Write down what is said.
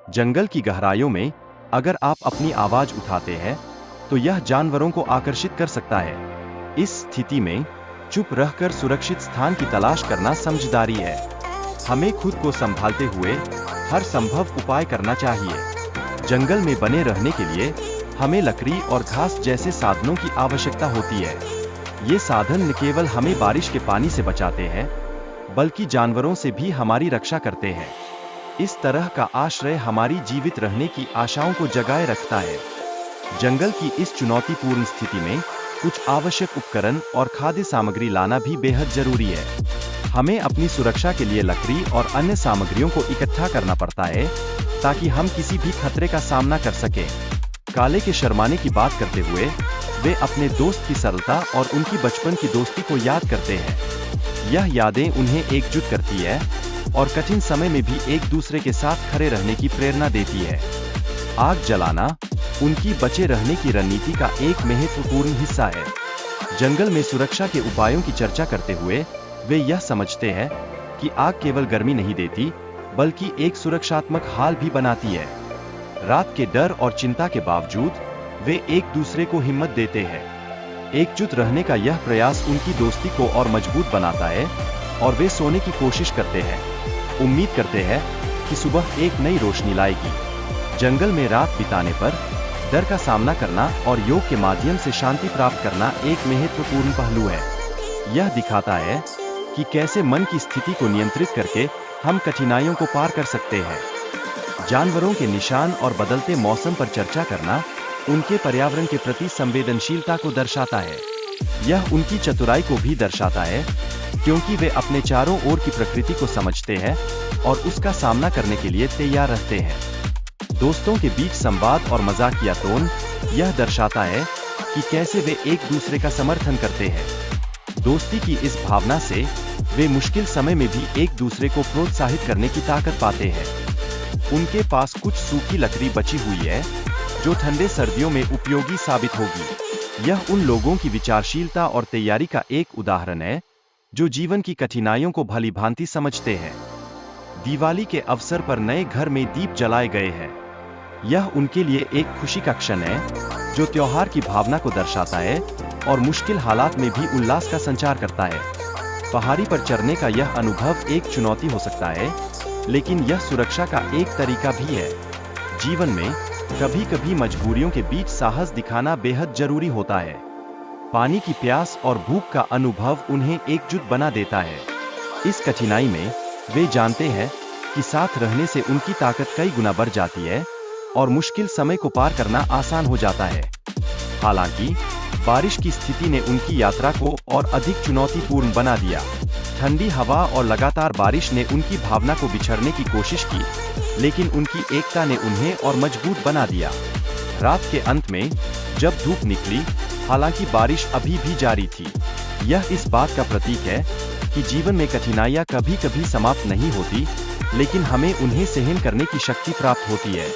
जंगल की गहराइयों में अगर आप अपनी आवाज उठाते हैं तो यह जानवरों को आकर्षित कर सकता है। इस स्थिति में चुप रहकर सुरक्षित स्थान की तलाश करना समझदारी है। हमें खुद को संभालते हुए हर संभव उपाय करना चाहिए। जंगल में बने रहने के लिए हमें लकड़ी और घास जैसे साधनों की आवश्यकता होती है। ये साधन न केवल हमें बारिश के पानी से बचाते हैं, बल्कि जानवरों से भी हमारी रक्षा करते हैं। इस तरह का आश्रय हमारी जीवित रहने की आशाओं को जगाए रखता है। जंगल की इस चुनौतीपूर्ण स्थिति में कुछ आवश्यक उपकरण और खाद्य सामग्री लाना भी बेहद जरूरी है। हमें अपनी सुरक्षा के लिए लकड़ी और अन्य सामग्रियों को इकट्ठा करना पड़ता है ताकि हम किसी भी खतरे का सामना कर सकें। काले के शर्माने की बात करते हुए वे अपने दोस्त की सरलता और उनकी बचपन की दोस्ती को याद करते हैं। यह यादें उन्हें एकजुट करती है और कठिन समय में भी एक दूसरे के साथ खड़े रहने की प्रेरणा देती है। आग जलाना उनकी बचे रहने की रणनीति का एक महत्वपूर्ण हिस्सा है। जंगल में सुरक्षा के उपायों की चर्चा करते हुए वे यह समझते हैं कि आग केवल गर्मी नहीं देती, बल्कि एक सुरक्षात्मक हाल भी बनाती है। रात के डर और चिंता के बावजूद वे एक दूसरे को हिम्मत देते हैं। एकजुट रहने का यह प्रयास उनकी दोस्ती को और मजबूत बनाता है और वे सोने की कोशिश करते हैं, उम्मीद करते हैं कि सुबह एक नई रोशनी लाएगी। जंगल में रात बिताने पर डर का सामना करना और योग के माध्यम से शांति प्राप्त करना एक महत्वपूर्ण पहलू है। यह दिखाता है कि कैसे मन की स्थिति को नियंत्रित करके हम कठिनाइयों को पार कर सकते हैं। जानवरों के निशान और बदलते मौसम पर चर्चा करना उनके पर्यावरण के प्रति संवेदनशीलता को दर्शाता है। यह उनकी चतुराई को भी दर्शाता है, क्योंकि वे अपने चारों ओर की प्रकृति को समझते हैं और उसका सामना करने के लिए तैयार रहते हैं। दोस्तों के बीच संवाद और मजाकिया टोन यह दर्शाता है कि कैसे वे एक दूसरे का समर्थन करते हैं। दोस्ती की इस भावना से वे मुश्किल समय में भी एक दूसरे को प्रोत्साहित करने की ताकत पाते हैं। उनके पास कुछ सूखी लकड़ी बची हुई है जो ठंडे सर्दियों में उपयोगी साबित होगी। यह उन लोगों की विचारशीलता और तैयारी का एक उदाहरण है जो जीवन की कठिनाइयों को भली भांति समझते हैं। दिवाली के अवसर पर नए घर में दीप जलाए गए हैं। यह उनके लिए एक खुशी का क्षण है जो त्योहार की भावना को दर्शाता है और मुश्किल हालात में भी उल्लास का संचार करता है। पहाड़ी पर चढ़ने का यह अनुभव एक चुनौती हो सकता है, लेकिन यह सुरक्षा का एक तरीका भी है। जीवन में कभी कभी मजबूरियों के बीच साहस दिखाना बेहद जरूरी होता है। पानी की प्यास और भूख का अनुभव उन्हें एकजुट बना देता है। इस कठिनाई में वे जानते हैं कि साथ रहने से उनकी ताकत कई गुना बढ़ जाती है और मुश्किल समय को पार करना आसान हो जाता है। हालांकि बारिश की स्थिति ने उनकी यात्रा को और अधिक चुनौतीपूर्ण बना दिया। ठंडी हवा और लगातार बारिश ने उनकी भावना को बिछड़ने की कोशिश की, लेकिन उनकी एकता ने उन्हें और मजबूत बना दिया। रात के अंत में जब धूप निकली, हालांकि बारिश अभी भी जारी थी, यह इस बात का प्रतीक है कि जीवन में कठिनाइयां कभी कभी समाप्त नहीं होती, लेकिन हमें उन्हें सहन करने की शक्ति प्राप्त होती है।